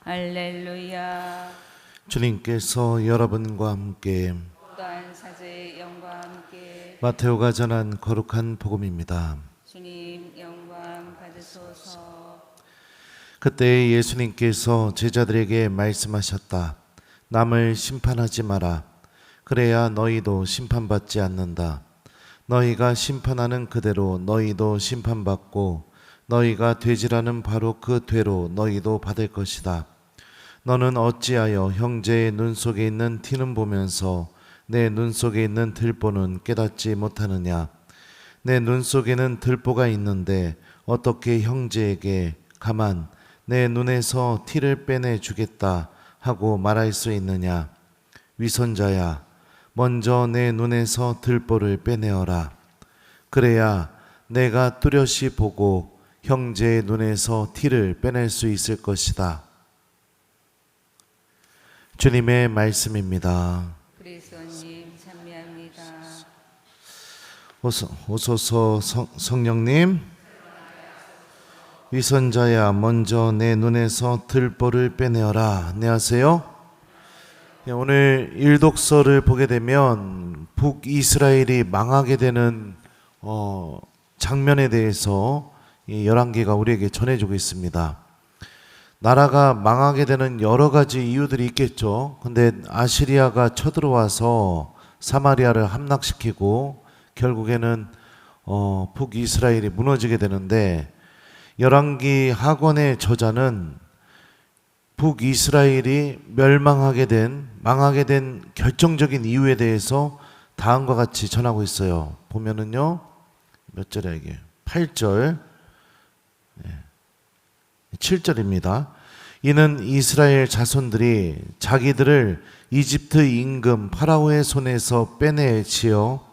할렐루야. 주님께서 여러분과 함께 또한 사제의 영과 함께 마테오가 전한 거룩한 복음입니다. 주님 영광 받으소서. 그때 예수님께서 제자들에게 말씀하셨다. 남을 심판하지 마라. 그래야 너희도 심판받지 않는다. 너희가 심판하는 그대로 너희도 심판받고 너희가 되지라는 바로 그 되로 너희도 받을 것이다. 너는 어찌하여 형제의 눈 속에 있는 티는 보면서 내 눈 속에 있는 들보는 깨닫지 못하느냐? 내 눈 속에는 들보가 있는데 어떻게 형제에게 가만 내 눈에서 티를 빼내 주겠다 하고 말할 수 있느냐? 위선자야, 먼저 내 눈에서 들보를 빼내어라. 그래야 내가 뚜렷이 보고 형제의 눈에서 티를 빼낼 수 있을 것이다. 주님의 말씀입니다. 그리스도님 찬미합니다. 오소서 성령님. 위선자야, 먼저 내 눈에서 들보를 빼내어라. 안녕하세요. 오늘 일독서를 보게 되면 북이스라엘이 망하게 되는 장면에 대해서 열왕기가 우리에게 전해주고 있습니다. 나라가 망하게 되는 여러 가지 이유들이 있겠죠. 근데 아시리아가 쳐들어와서 사마리아를 함락시키고 결국에는 북이스라엘이 무너지게 되는데, 열왕기 하권의 저자는 북이스라엘이 망하게 된 결정적인 이유에 대해서 다음과 같이 전하고 있어요. 보면은요, 몇 절이야 이게? 8절, 7절입니다. 이는 이스라엘 자손들이 자기들을 이집트 임금 파라오의 손에서 빼내지어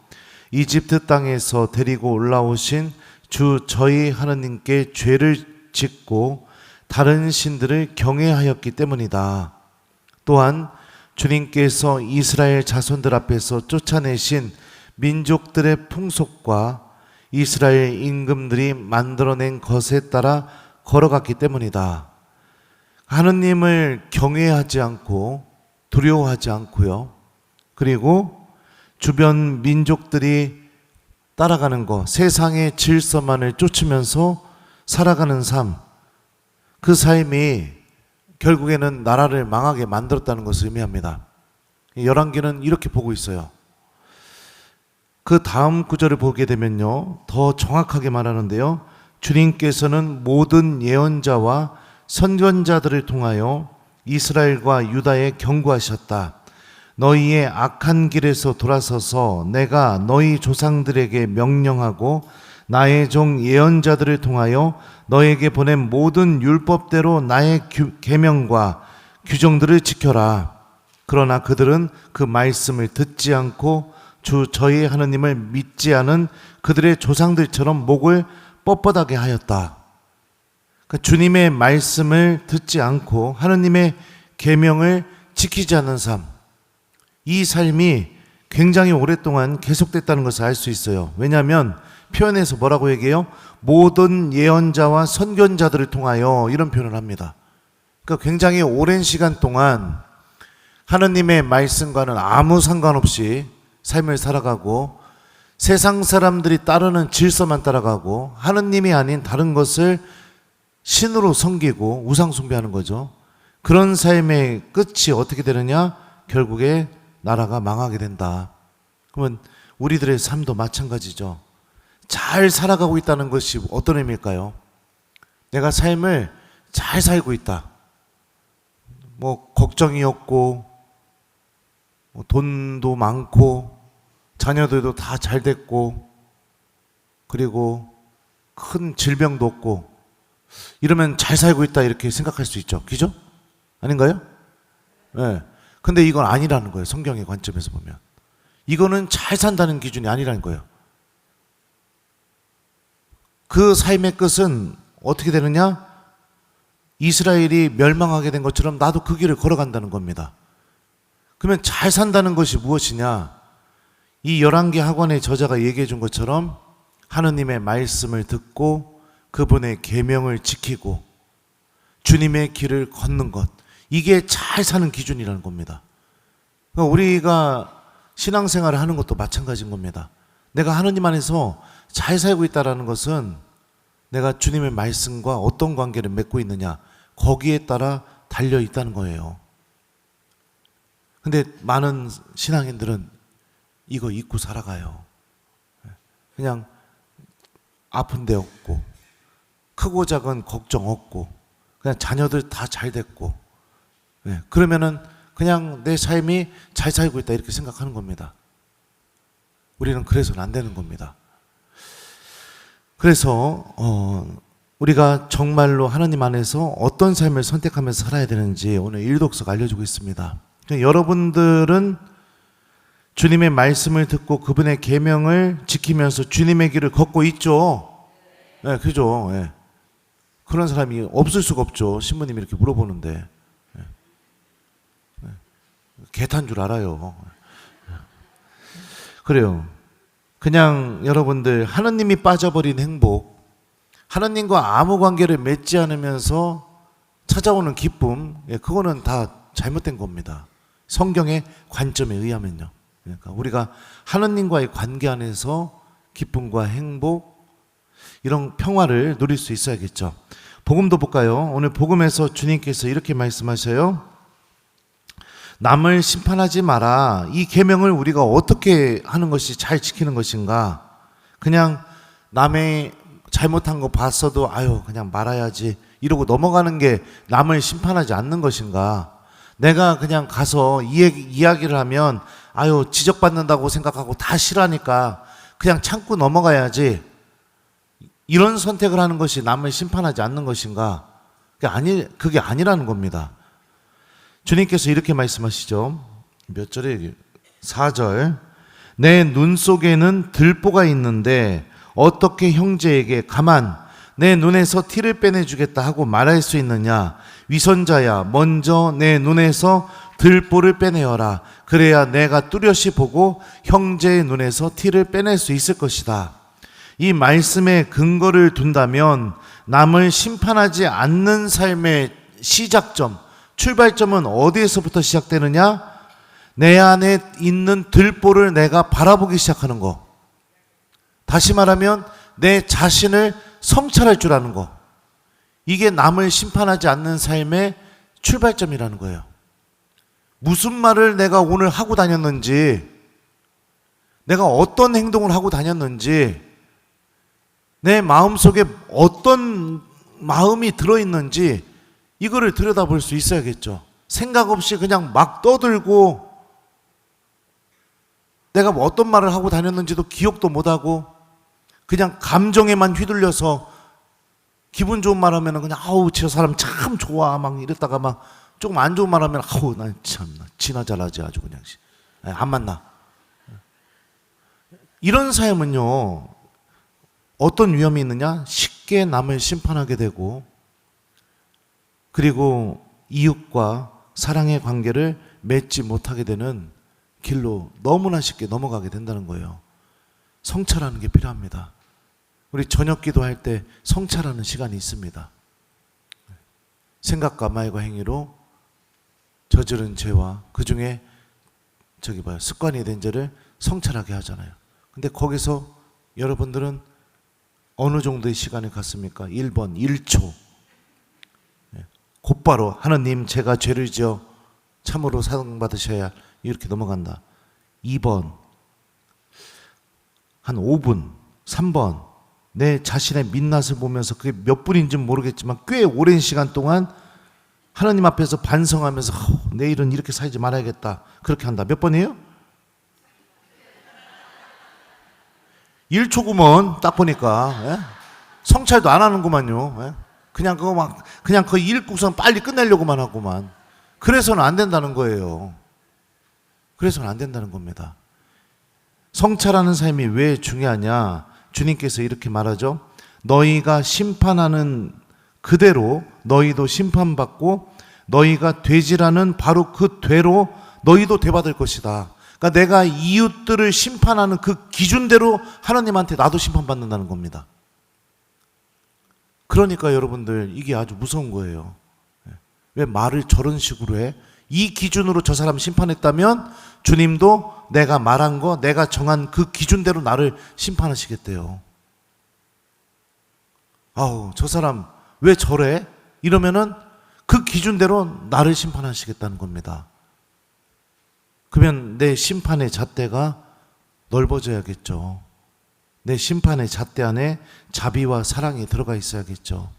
이집트 땅에서 데리고 올라오신 주 저희 하나님께 죄를 짓고 다른 신들을 경외하였기 때문이다. 또한 주님께서 이스라엘 자손들 앞에서 쫓아내신 민족들의 풍속과 이스라엘 임금들이 만들어낸 것에 따라 걸어갔기 때문이다. 하느님을 경외하지 않고 두려워하지 않고요. 그리고 주변 민족들이 따라가는 것, 세상의 질서만을 쫓으면서 살아가는 삶, 그 삶이 결국에는 나라를 망하게 만들었다는 것을 의미합니다. 열왕기는 이렇게 보고 있어요. 그 다음 구절을 보게 되면요, 더 정확하게 말하는데요, 주님께서는 모든 예언자와 선견자들을 통하여 이스라엘과 유다에 경고하셨다. 너희의 악한 길에서 돌아서서 내가 너희 조상들에게 명령하고 나의 종 예언자들을 통하여 너에게 보낸 모든 율법대로 나의 계명과 규정들을 지켜라. 그러나 그들은 그 말씀을 듣지 않고 주 저희 하나님을 믿지 않은 그들의 조상들처럼 목을 뻣뻣하게 하였다. 그러니까 주님의 말씀을 듣지 않고 하나님의 계명을 지키지 않는 삶, 이 삶이 굉장히 오랫동안 계속됐다는 것을 알 수 있어요. 왜냐하면 표현에서 뭐라고 얘기해요? 모든 예언자와 선견자들을 통하여, 이런 표현을 합니다. 그러니까 굉장히 오랜 시간 동안 하나님의 말씀과는 아무 상관없이 삶을 살아가고 세상 사람들이 따르는 질서만 따라가고 하느님이 아닌 다른 것을 신으로 섬기고 우상 숭배하는 거죠. 그런 삶의 끝이 어떻게 되느냐? 결국에 나라가 망하게 된다. 그러면 우리들의 삶도 마찬가지죠. 잘 살아가고 있다는 것이 어떤 의미일까요? 내가 삶을 잘 살고 있다. 걱정이 없고, 돈도 많고, 자녀들도 다 잘 됐고, 그리고 큰 질병도 없고, 이러면 잘 살고 있다 이렇게 생각할 수 있죠. 그죠? 아닌가요? 네. 근데 이건 아니라는 거예요. 성경의 관점에서 보면. 이거는 잘 산다는 기준이 아니라는 거예요. 그 삶의 끝은 어떻게 되느냐? 이스라엘이 멸망하게 된 것처럼 나도 그 길을 걸어간다는 겁니다. 그러면 잘 산다는 것이 무엇이냐? 이 열왕기 하권의 저자가 얘기해 준 것처럼 하느님의 말씀을 듣고 그분의 계명을 지키고 주님의 길을 걷는 것, 이게 잘 사는 기준이라는 겁니다. 그러니까 우리가 신앙생활을 하는 것도 마찬가지인 겁니다. 내가 하느님 안에서 잘 살고 있다는 것은 내가 주님의 말씀과 어떤 관계를 맺고 있느냐, 거기에 따라 달려 있다는 거예요. 근데 많은 신앙인들은 이거 잊고 살아가요. 그냥 아픈 데 없고, 크고 작은 걱정 없고, 그냥 자녀들 다 잘 됐고, 그러면은 그냥 내 삶이 잘 살고 있다 이렇게 생각하는 겁니다. 우리는 그래서는 안 되는 겁니다. 그래서 우리가 정말로 하나님 안에서 어떤 삶을 선택하면서 살아야 되는지 오늘 일독서가 알려주고 있습니다. 여러분들은 주님의 말씀을 듣고 그분의 계명을 지키면서 주님의 길을 걷고 있죠. 네, 그죠. 네. 그런 사람이 없을 수가 없죠. 신부님이 이렇게 물어보는데. 네. 네. 개탄 줄 알아요. 그래요. 그냥 여러분들 하나님이 빠져버린 행복, 하나님과 아무 관계를 맺지 않으면서 찾아오는 기쁨, 그거는 다 잘못된 겁니다. 성경의 관점에 의하면요. 그러니까 우리가 하나님과의 관계 안에서 기쁨과 행복, 이런 평화를 누릴 수 있어야겠죠. 복음도 볼까요? 오늘 복음에서 주님께서 이렇게 말씀하셔요. 남을 심판하지 마라. 이 계명을 우리가 어떻게 하는 것이 잘 지키는 것인가? 그냥 남의 잘못한 거 봤어도 아유 그냥 말아야지 이러고 넘어가는 게 남을 심판하지 않는 것인가? 내가 그냥 가서 이야기를 하면 아유 지적받는다고 생각하고 다 싫어하니까 그냥 참고 넘어가야지, 이런 선택을 하는 것이 남을 심판하지 않는 것인가? 그게 아니라는 겁니다. 주님께서 이렇게 말씀하시죠. 몇 절에? 4절. 내 눈 속에는 들보가 있는데 어떻게 형제에게 가만 내 눈에서 티를 빼내주겠다 하고 말할 수 있느냐? 위선자야, 먼저 내 눈에서 들보를 빼내어라. 그래야 내가 뚜렷이 보고 형제의 눈에서 티를 빼낼 수 있을 것이다. 이 말씀에 근거를 둔다면 남을 심판하지 않는 삶의 시작점, 출발점은 어디에서부터 시작되느냐? 내 안에 있는 들보를 내가 바라보기 시작하는 거. 다시 말하면 내 자신을 성찰할 줄 아는 거. 이게 남을 심판하지 않는 삶의 출발점이라는 거예요. 무슨 말을 내가 오늘 하고 다녔는지, 내가 어떤 행동을 하고 다녔는지, 내 마음속에 어떤 마음이 들어있는지 이거를 들여다볼 수 있어야겠죠. 생각 없이 그냥 막 떠들고 내가 뭐 어떤 말을 하고 다녔는지도 기억도 못하고 그냥 감정에만 휘둘려서 기분 좋은 말 하면 그냥 아우 저 사람 참 좋아 막 이랬다가 막 조금 안 좋은 말 하면 아우 난 참나 지나 잘하지 아주 그냥 안 만나. 이런 삶은요 어떤 위험이 있느냐? 쉽게 남을 심판하게 되고, 그리고 이웃과 사랑의 관계를 맺지 못하게 되는 길로 너무나 쉽게 넘어가게 된다는 거예요. 성찰하는 게 필요합니다. 우리 저녁 기도할 때 성찰하는 시간이 있습니다. 생각과 말과 행위로 저지른 죄와 그 중에 습관이 된 죄를 성찰하게 하잖아요. 근데 거기서 여러분들은 어느 정도의 시간이 갔습니까? 1번 1초. 곧바로 하나님 제가 죄를 지어 참으로 사랑받으셔야 이렇게 넘어간다. 2번 한 5분, 3번 내 자신의 민낯을 보면서 그게 몇 분인지는 모르겠지만 꽤 오랜 시간 동안 하나님 앞에서 반성하면서 내일은 이렇게 살지 말아야겠다 그렇게 한다. 몇 번이에요? 1초구먼 딱 보니까. 성찰도 안 하는구만요. 그냥 그거 읽고선 빨리 끝내려고만 하고만. 그래서는 안 된다는 거예요. 그래서는 안 된다는 겁니다. 성찰하는 삶이 왜 중요하냐? 주님께서 이렇게 말하죠. 너희가 심판하는 그대로 너희도 심판받고 너희가 되지라는 바로 그 되로 너희도 되받을 것이다. 그러니까 내가 이웃들을 심판하는 그 기준대로 하나님한테 나도 심판받는다는 겁니다. 그러니까 여러분들 이게 아주 무서운 거예요. 왜 말을 저런 식으로 해? 이 기준으로 저 사람 심판했다면 주님도 내가 말한 거, 내가 정한 그 기준대로 나를 심판하시겠대요. 아우, 저 사람 왜 저래? 이러면은 그 기준대로 나를 심판하시겠다는 겁니다. 그러면 내 심판의 잣대가 넓어져야겠죠. 내 심판의 잣대 안에 자비와 사랑이 들어가 있어야겠죠.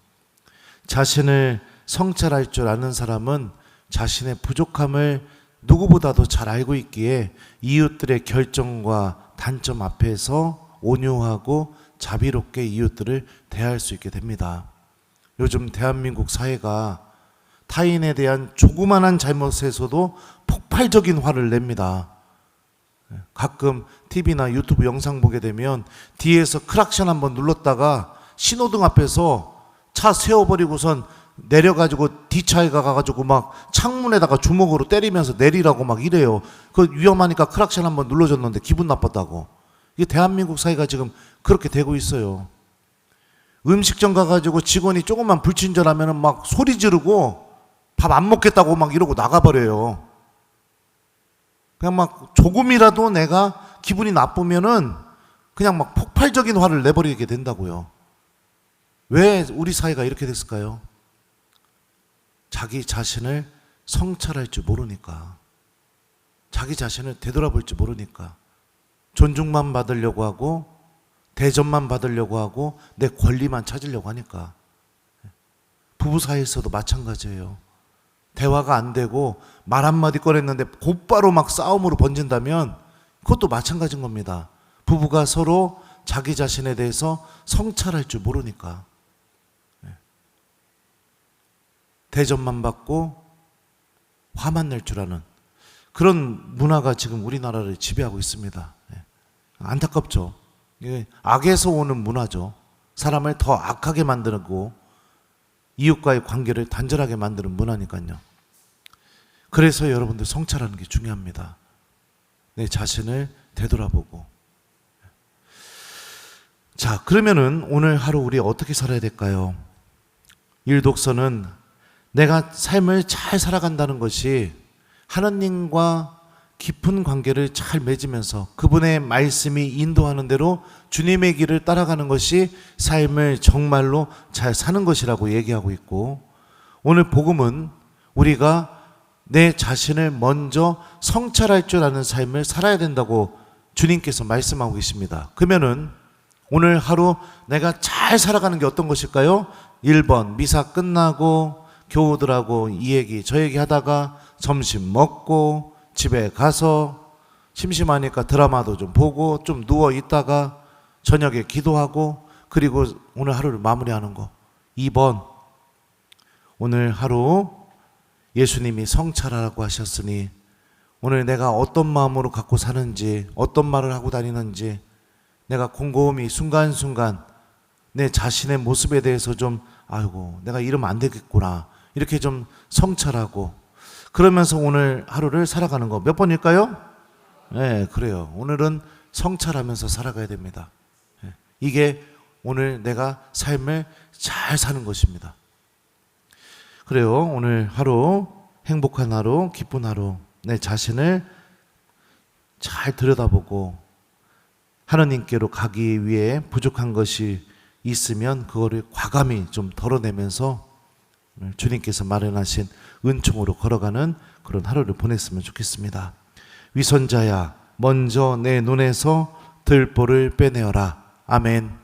자신을 성찰할 줄 아는 사람은 자신의 부족함을 누구보다도 잘 알고 있기에 이웃들의 결정과 단점 앞에서 온유하고 자비롭게 이웃들을 대할 수 있게 됩니다. 요즘 대한민국 사회가 타인에 대한 조그만한 잘못에서도 폭발적인 화를 냅니다. 가끔 TV나 유튜브 영상 보게 되면 뒤에서 크락션 한번 눌렀다가 신호등 앞에서 차 세워버리고선 내려가지고 뒤차에 가가지고 막 창문에다가 주먹으로 때리면서 내리라고 막 이래요. 그 위험하니까 크락션 한번 눌러줬는데 기분 나빴다고. 이게 대한민국 사회가 지금 그렇게 되고 있어요. 음식점 가가지고 직원이 조금만 불친절하면 막 소리 지르고 밥 안 먹겠다고 막 이러고 나가버려요. 그냥 막 조금이라도 내가 기분이 나쁘면은 그냥 막 폭발적인 화를 내버리게 된다고요. 왜 우리 사회가 이렇게 됐을까요? 자기 자신을 성찰할 줄 모르니까, 자기 자신을 되돌아볼 줄 모르니까, 존중만 받으려고 하고 대접만 받으려고 하고 내 권리만 찾으려고 하니까. 부부 사이에서도 마찬가지예요. 대화가 안 되고 말 한마디 꺼냈는데 곧바로 막 싸움으로 번진다면 그것도 마찬가지인 겁니다. 부부가 서로 자기 자신에 대해서 성찰할 줄 모르니까. 대접만 받고 화만 낼 줄 아는 그런 문화가 지금 우리나라를 지배하고 있습니다. 안타깝죠. 이게 악에서 오는 문화죠. 사람을 더 악하게 만들고 이웃과의 관계를 단절하게 만드는 문화니까요. 그래서 여러분들 성찰하는 게 중요합니다. 내 자신을 되돌아보고. 자, 그러면은 오늘 하루 우리 어떻게 살아야 될까요? 일독서는 내가 삶을 잘 살아간다는 것이 하나님과 깊은 관계를 잘 맺으면서 그분의 말씀이 인도하는 대로 주님의 길을 따라가는 것이 삶을 정말로 잘 사는 것이라고 얘기하고 있고, 오늘 복음은 우리가 내 자신을 먼저 성찰할 줄 아는 삶을 살아야 된다고 주님께서 말씀하고 계십니다. 그러면은 오늘 하루 내가 잘 살아가는 게 어떤 것일까요? 1번 미사 끝나고 교우들하고 이 얘기 저 얘기 하다가 점심 먹고 집에 가서 심심하니까 드라마도 좀 보고 좀 누워 있다가 저녁에 기도하고 그리고 오늘 하루를 마무리하는 거. 2번 오늘 하루 예수님이 성찰하라고 하셨으니 오늘 내가 어떤 마음으로 갖고 사는지 어떤 말을 하고 다니는지 내가 곰곰이 순간순간 내 자신의 모습에 대해서 좀 아이고 내가 이러면 안 되겠구나 이렇게 좀 성찰하고 그러면서 오늘 하루를 살아가는 거. 몇 번일까요? 네, 그래요. 오늘은 성찰하면서 살아가야 됩니다. 이게 오늘 내가 삶을 잘 사는 것입니다. 그래요. 오늘 하루 행복한 하루, 기쁜 하루, 내 자신을 잘 들여다보고 하나님께로 가기 위해 부족한 것이 있으면 그거를 과감히 좀 덜어내면서 주님께서 마련하신 은총으로 걸어가는 그런 하루를 보냈으면 좋겠습니다. 위선자야, 먼저 내 눈에서 들보를 빼내어라. 아멘.